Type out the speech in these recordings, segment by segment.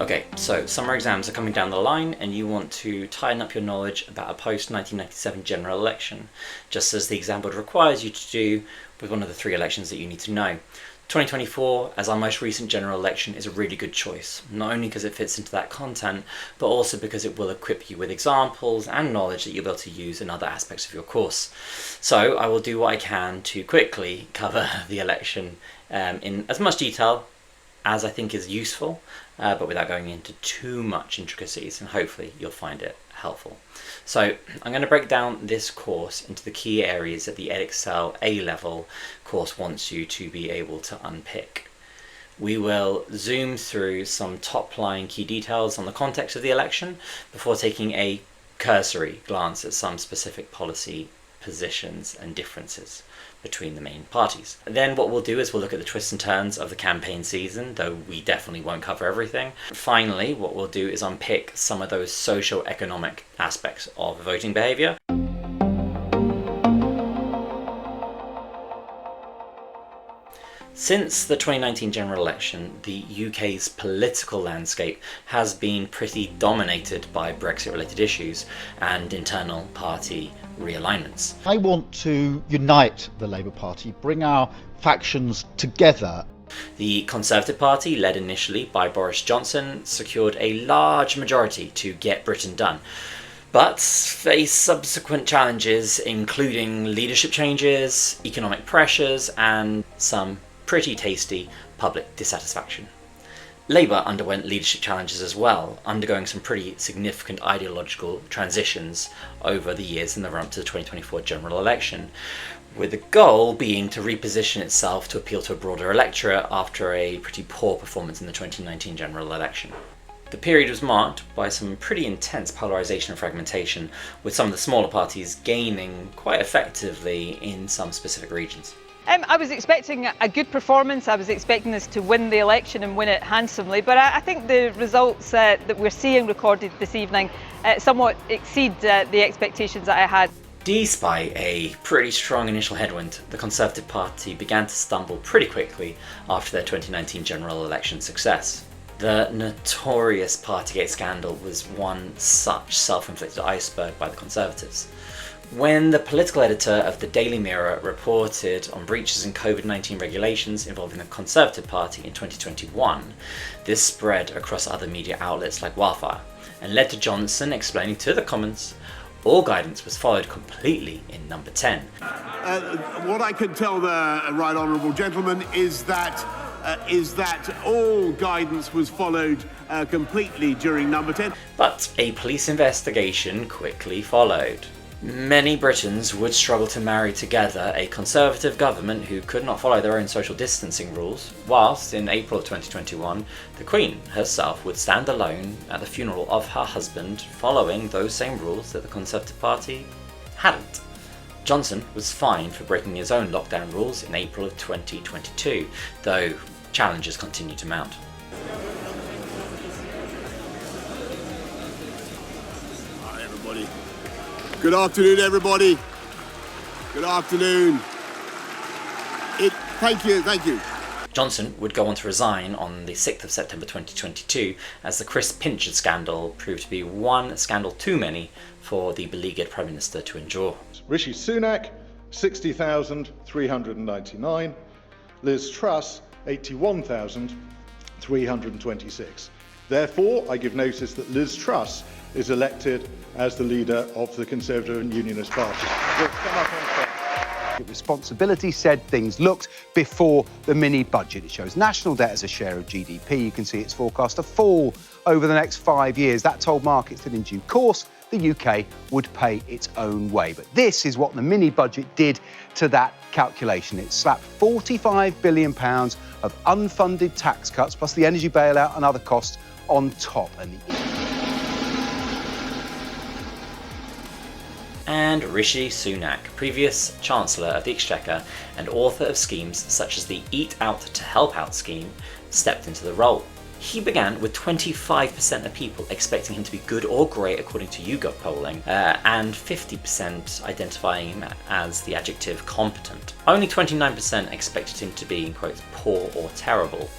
Okay, so summer exams are coming down the line and you want to tighten up your knowledge about a post-1997 general election, just as the exam board requires you to do with one of the 3 elections that you need to know. 2024, as our most recent general election, is a really good choice, not only because it fits into that content, but also because it will equip you with examples and knowledge that you'll be able to use in other aspects of your course. So I will do what I can to quickly cover the election in as much detail as I think is useful, but without going into too much intricacies, and hopefully you'll find it helpful. So I'm going to break down this course into the key areas that the Edexcel A-level course wants you to be able to unpick. We will zoom through some top-line key details on the context of the election before taking a cursory glance at some specific policy positions and differences between the main parties. Then what we'll do is we'll look at the twists and turns of the campaign season, though we definitely won't cover everything. Finally, what we'll do is unpick some of those socio-economic aspects of voting behaviour. Since the 2019 general election, the UK's political landscape has been pretty dominated by Brexit-related issues and internal party realignments. I want to unite the Labour Party, bring our factions together. The Conservative Party, led initially by Boris Johnson, secured a large majority to get Britain done, but faced subsequent challenges including leadership changes, economic pressures, and some pretty tasty public dissatisfaction. Labour underwent leadership challenges as well, undergoing some pretty significant ideological transitions over the years in the run-up to the 2024 general election, with the goal being to reposition itself to appeal to a broader electorate after a pretty poor performance in the 2019 general election. The period was marked by some pretty intense polarisation and fragmentation, with some of the smaller parties gaining quite effectively in some specific regions. I was expecting a good performance. I was expecting us to win the election and win it handsomely, but I think the results that we're seeing recorded this evening somewhat exceed the expectations that I had. Despite a pretty strong initial headwind, the Conservative Party began to stumble pretty quickly after their 2019 general election success. The notorious Partygate scandal was one such self-inflicted iceberg by the Conservatives. When the political editor of the Daily Mirror reported on breaches in COVID-19 regulations involving the Conservative Party in 2021, this spread across other media outlets like wildfire, and led to Johnson explaining to the Commons all guidance was followed completely in number 10. What I can tell the right honourable gentleman is that all guidance was followed completely during number 10. But a police investigation quickly followed. Many Britons would struggle to marry together a Conservative government who could not follow their own social distancing rules, whilst in April of 2021, the Queen herself would stand alone at the funeral of her husband following those same rules that the Conservative Party hadn't. Johnson was fined for breaking his own lockdown rules in April of 2022, though challenges continued to mount. Hi everybody. Good afternoon, everybody. Good afternoon. Thank you. Johnson would go on to resign on the 6th of September 2022 as the Chris Pincher scandal proved to be one scandal too many for the beleaguered Prime Minister to endure. Rishi Sunak, 60,399. Liz Truss, 81,326. Therefore, I give notice that Liz Truss is elected as the leader of the Conservative and Unionist Party. Responsibility said things looked before the mini budget. It shows national debt as a share of GDP. You can see it's forecast to fall over the next 5 years. That told markets that in due course, the UK would pay its own way. But this is what the mini budget did to that calculation. It slapped £45 billion of unfunded tax cuts, plus the energy bailout and other costs on top. And Rishi Sunak, previous Chancellor of the Exchequer and author of schemes such as the Eat Out to Help Out scheme, stepped into the role. He began with 25% of people expecting him to be good or great according to YouGov polling, and 50% identifying him as the adjective competent. Only 29% expected him to be, in quotes, poor or terrible.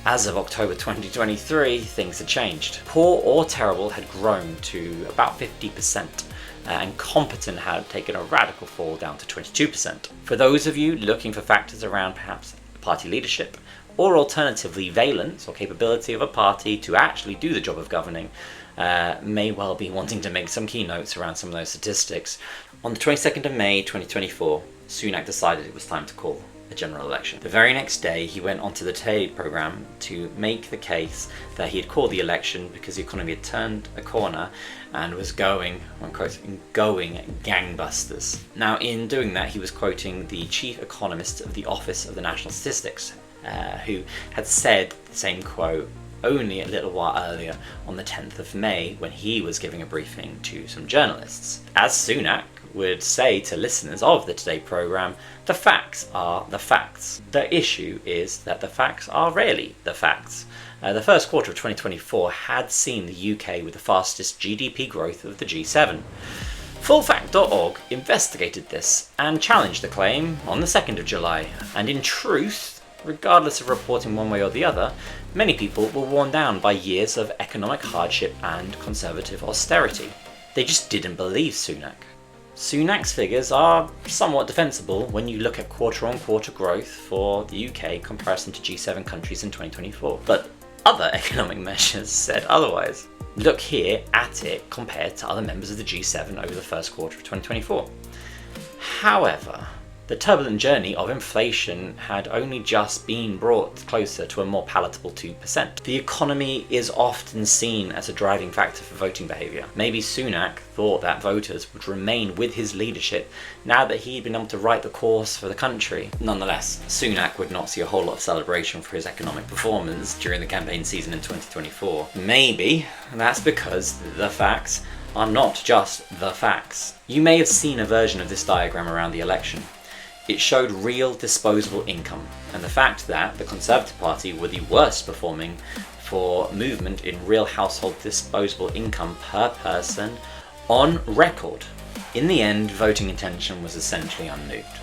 As of October 2023, things had changed. Poor or terrible had grown to about 50%, and competent had taken a radical fall down to 22%. For those of you looking for factors around perhaps party leadership, or alternatively valence or capability of a party to actually do the job of governing, may well be wanting to make some keynotes around some of those statistics. On the 22nd of May 2024, Sunak decided it was time to call a general election. The very next day, he went onto the Today programme to make the case that he had called the election because the economy had turned a corner and was going, I'm quoting, going gangbusters. Now, in doing that, he was quoting the chief economist of the Office of the National Statistics, who had said the same quote only a little while earlier on the 10th of May when he was giving a briefing to some journalists. As Sunak would say to listeners of the Today programme, the facts are the facts. The issue is that the facts are rarely the facts. The first quarter of 2024 had seen the UK with the fastest GDP growth of the G7. Fullfact.org investigated this and challenged the claim on the 2nd of July, and in truth, regardless of reporting one way or the other, many people were worn down by years of economic hardship and conservative austerity. They just didn't believe Sunak. Sunak's figures are somewhat defensible when you look at quarter-on-quarter growth for the UK in comparison to G7 countries in 2024, but other economic measures said otherwise. Look here at it compared to other members of the G7 over the first quarter of 2024. However, the turbulent journey of inflation had only just been brought closer to a more palatable 2%. The economy is often seen as a driving factor for voting behaviour. Maybe Sunak thought that voters would remain with his leadership now that he'd been able to write the course for the country. Nonetheless, Sunak would not see a whole lot of celebration for his economic performance during the campaign season in 2024. Maybe that's because the facts are not just the facts. You may have seen a version of this diagram around the election. It showed real disposable income, and the fact that the Conservative Party were the worst performing for movement in real household disposable income per person on record. In the end, voting intention was essentially unmoved.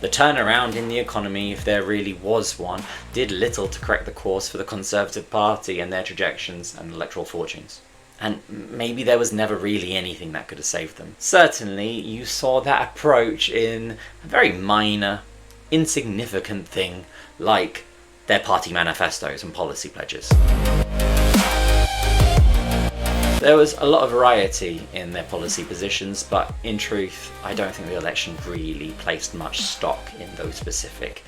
The turnaround in the economy, if there really was one, did little to correct the course for the Conservative Party and their trajectories and electoral fortunes. And maybe there was never really anything that could have saved them. Certainly, you saw that approach in a very minor, insignificant thing like their party manifestos and policy pledges. There was a lot of variety in their policy positions, but in truth, I don't think the election really placed much stock in those specific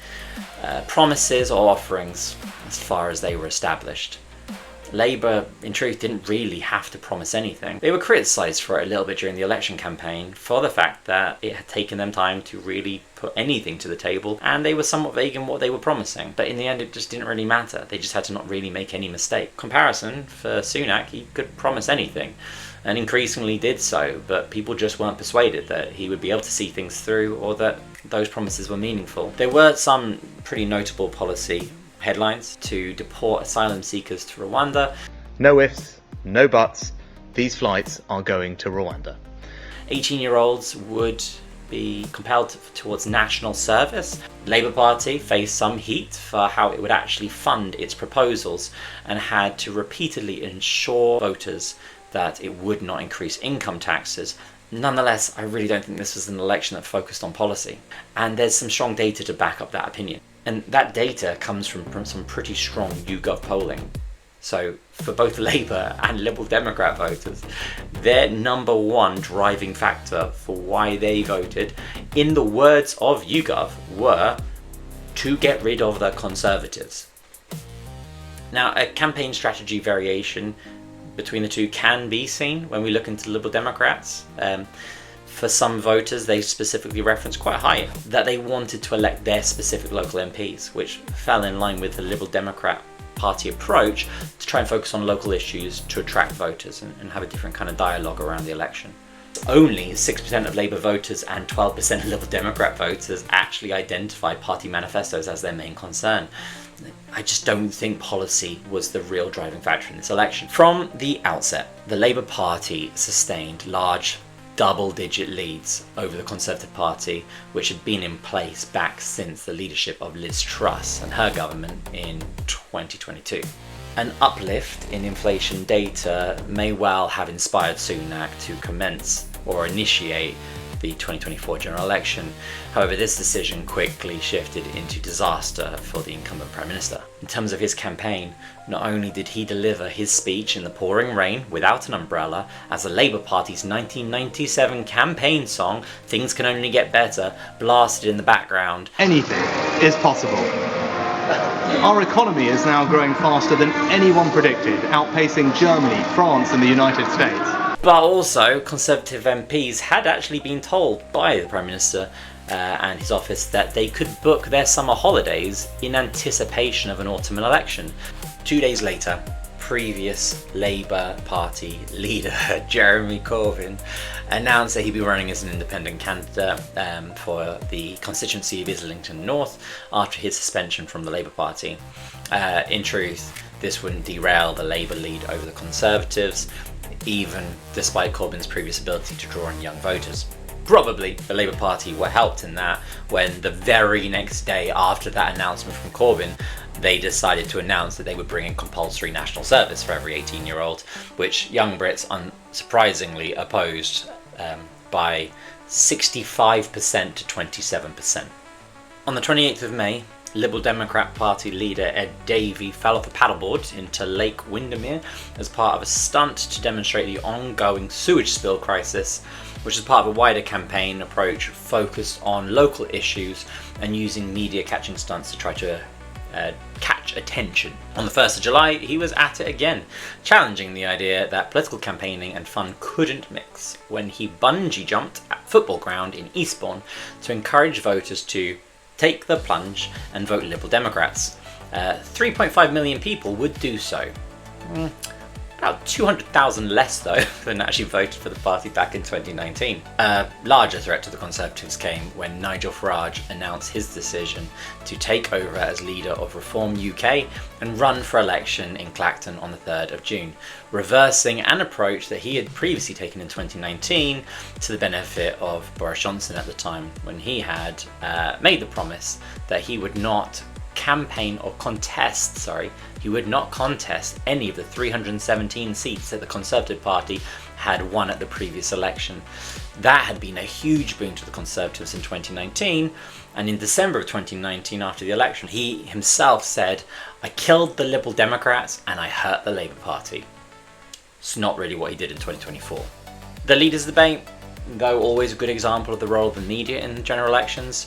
promises or offerings as far as they were established. Labour, in truth, didn't really have to promise anything. They were criticised for it a little bit during the election campaign for the fact that it had taken them time to really put anything to the table, and they were somewhat vague in what they were promising. But in the end, it just didn't really matter. They just had to not really make any mistake. Comparison, for Sunak, he could promise anything, and increasingly did so, but people just weren't persuaded that he would be able to see things through or that those promises were meaningful. There were some pretty notable policy headlines: to deport asylum seekers to Rwanda. No ifs, no buts, these flights are going to Rwanda. 18-year-olds would be compelled towards national service. The Labour Party faced some heat for how it would actually fund its proposals and had to repeatedly ensure voters that it would not increase income taxes. Nonetheless, I really don't think this was an election that focused on policy, and there's some strong data to back up that opinion. And that data comes from some pretty strong YouGov polling. So for both Labour and Liberal Democrat voters, their number one driving factor for why they voted, in the words of YouGov, were to get rid of the Conservatives. Now, a campaign strategy variation between the two can be seen when we look into Liberal Democrats. For some voters, they specifically referenced quite high that they wanted to elect their specific local MPs, which fell in line with the Liberal Democrat Party approach to try and focus on local issues to attract voters and have a different kind of dialogue around the election. Only 6% of Labour voters and 12% of Liberal Democrat voters actually identified party manifestos as their main concern. I just don't think policy was the real driving factor in this election. From the outset, the Labour Party sustained large double-digit leads over the Conservative Party, which had been in place back since the leadership of Liz Truss and her government in 2022. An uplift in inflation data may well have inspired Sunak to commence or initiate the 2024 general election. However, this decision quickly shifted into disaster for the incumbent Prime Minister. In terms of his campaign, not only did he deliver his speech in the pouring rain without an umbrella as the Labour Party's 1997 campaign song, "Things Can Only Get Better," blasted in the background. Anything is possible. Our economy is now growing faster than anyone predicted, outpacing Germany, France and the United States. But also, Conservative MPs had actually been told by the Prime Minister and his office that they could book their summer holidays in anticipation of an autumn election. 2 days later, previous Labour Party leader Jeremy Corbyn announced that he'd be running as an independent candidate for the constituency of Islington North after his suspension from the Labour Party. In truth, this wouldn't derail the Labour lead over the Conservatives, even despite Corbyn's previous ability to draw in young voters. Probably the Labour Party were helped in that when the very next day after that announcement from Corbyn, they decided to announce that they would bring in compulsory national service for every 18-year-old, which young Brits unsurprisingly opposed by 65% to 27%. On the 28th of May, Liberal Democrat Party leader Ed Davey fell off a paddleboard into Lake Windermere as part of a stunt to demonstrate the ongoing sewage spill crisis, which is part of a wider campaign approach focused on local issues and using media catching stunts to try to catch attention. On the 1st of July, he was at it again, challenging the idea that political campaigning and fun couldn't mix when he bungee jumped at a football ground in Eastbourne to encourage voters to take the plunge and vote Liberal Democrats. 3.5 million people would do so. About 200,000 less, though, than actually voted for the party back in 2019. A larger threat to the Conservatives came when Nigel Farage announced his decision to take over as leader of Reform UK and run for election in Clacton on the 3rd of June, reversing an approach that he had previously taken in 2019 to the benefit of Boris Johnson at the time, when he had made the promise that he would not contest any of the 317 seats that the Conservative Party had won at the previous election. That had been a huge boon to the Conservatives in 2019, and in December of 2019, after the election, he himself said, "I killed the Liberal Democrats and I hurt the Labour Party." It's not really what he did in 2024. The leaders' debate, though always a good example of the role of the media in general elections,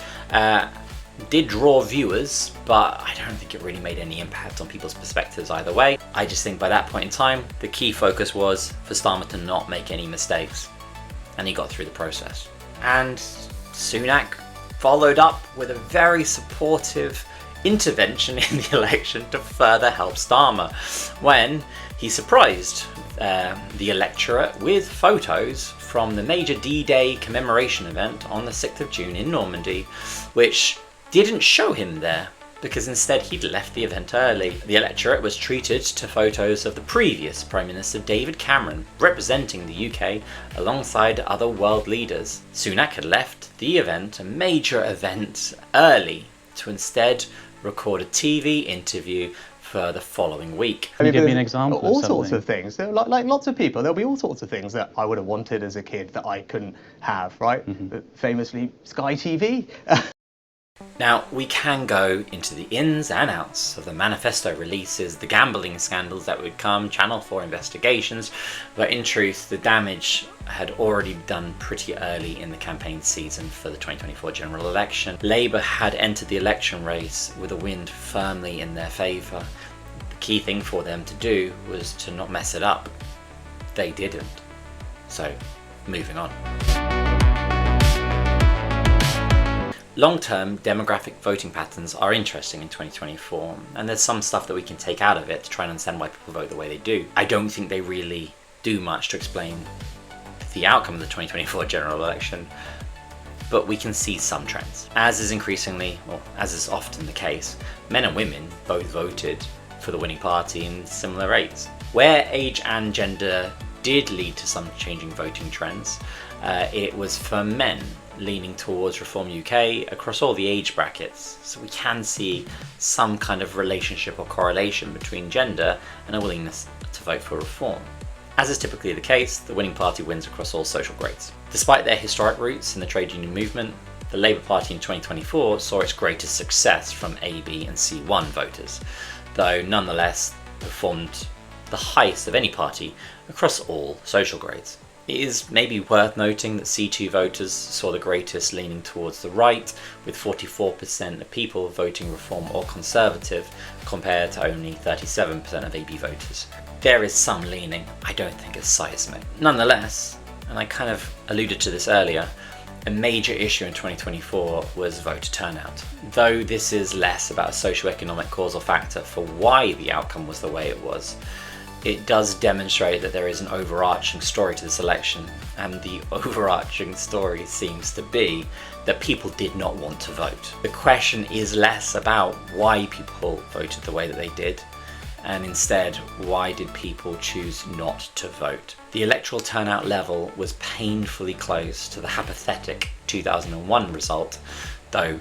did draw viewers, but I don't think it really made any impact on people's perspectives either way. I just think by that point in time, the key focus was for Starmer to not make any mistakes, and he got through the process. And Sunak followed up with a very supportive intervention in the election to further help Starmer, when he surprised the electorate with photos from the major D-Day commemoration event on the 6th of June in Normandy, which didn't show him there, because instead he'd left the event early. The electorate was treated to photos of the previous Prime Minister David Cameron representing the UK alongside other world leaders. Sunak had left the event, a major event, early to instead record a TV interview for the following week. Can you give me an example? All sorts of things. So, like lots of people, there'll be all sorts of things that I would have wanted as a kid that I couldn't have, right? Famously, Sky TV. Now, we can go into the ins and outs of the manifesto releases, the gambling scandals that would come, Channel 4 investigations, but in truth, the damage had already been done pretty early in the campaign season for the 2024 general election. Labour had entered the election race with the wind firmly in their favour. The key thing for them to do was to not mess it up. They didn't. So, moving on. Long-term demographic voting patterns are interesting in 2024, and there's some stuff that we can take out of it to try and understand why people vote the way they do. I don't think they really do much to explain the outcome of the 2024 general election, but we can see some trends. As is often the case, men and women both voted for the winning party in similar rates. Where age and gender did lead to some changing voting trends, It was for men, leaning towards Reform UK across all the age brackets. So we can see some kind of relationship or correlation between gender and a willingness to vote for reform. As is typically the case, the winning party wins across all social grades. Despite their historic roots in the trade union movement, the Labour Party in 2024 saw its greatest success from A, B and C1 voters, though nonetheless performed the highest of any party across all social grades. It is maybe worth noting that C2 voters saw the greatest leaning towards the right, with 44% of people voting Reform or Conservative, compared to only 37% of AB voters. There is some leaning, I don't think it's seismic. Nonetheless, and I kind of alluded to this earlier, a major issue in 2024 was voter turnout. Though this is less about a socio-economic causal factor for why the outcome was the way it was, it does demonstrate that there is an overarching story to this election, and the overarching story seems to be that people did not want to vote. The question is less about why people voted the way that they did, and instead, why did people choose not to vote? The electoral turnout level was painfully close to the apathetic 2001 result, though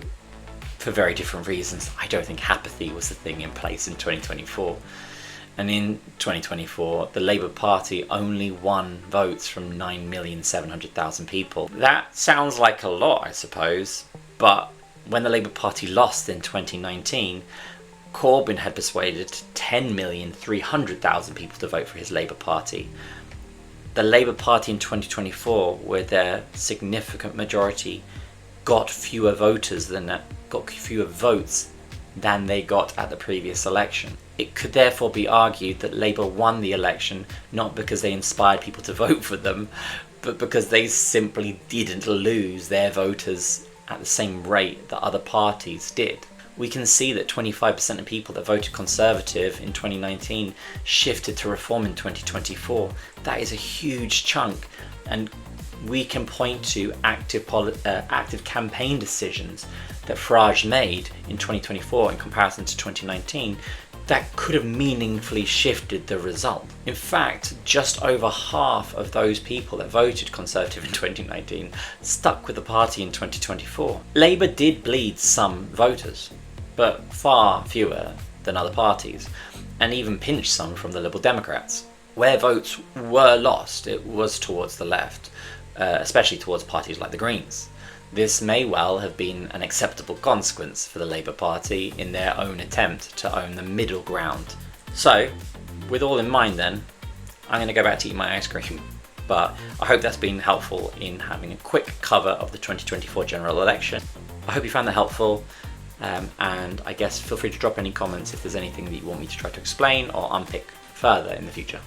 for very different reasons. I don't think apathy was the thing in place in 2024. And in 2024, the Labour Party only won votes from 9,700,000 people. That sounds like a lot, I suppose, but when the Labour Party lost in 2019, Corbyn had persuaded 10,300,000 people to vote for his Labour Party. The Labour Party in 2024, where their significant majority got fewer votes than they got at the previous election. It could therefore be argued that Labour won the election not because they inspired people to vote for them, but because they simply didn't lose their voters at the same rate that other parties did. We can see that 25% of people that voted Conservative in 2019 shifted to Reform in 2024. That is a huge chunk, and we can point to active campaign decisions that Farage made in 2024 in comparison to 2019 that could have meaningfully shifted the result. In fact, just over half of those people that voted Conservative in 2019 stuck with the party in 2024. Labour did bleed some voters, but far fewer than other parties, and even pinched some from the Liberal Democrats. Where votes were lost, it was towards the left, especially towards parties like the Greens. This may well have been an acceptable consequence for the Labour Party in their own attempt to own the middle ground. So, with all in mind then, I'm going to go back to eat my ice cream, but I hope that's been helpful in having a quick cover of the 2024 general election. I hope you found that helpful, and I guess feel free to drop any comments if there's anything that you want me to try to explain or unpick further in the future.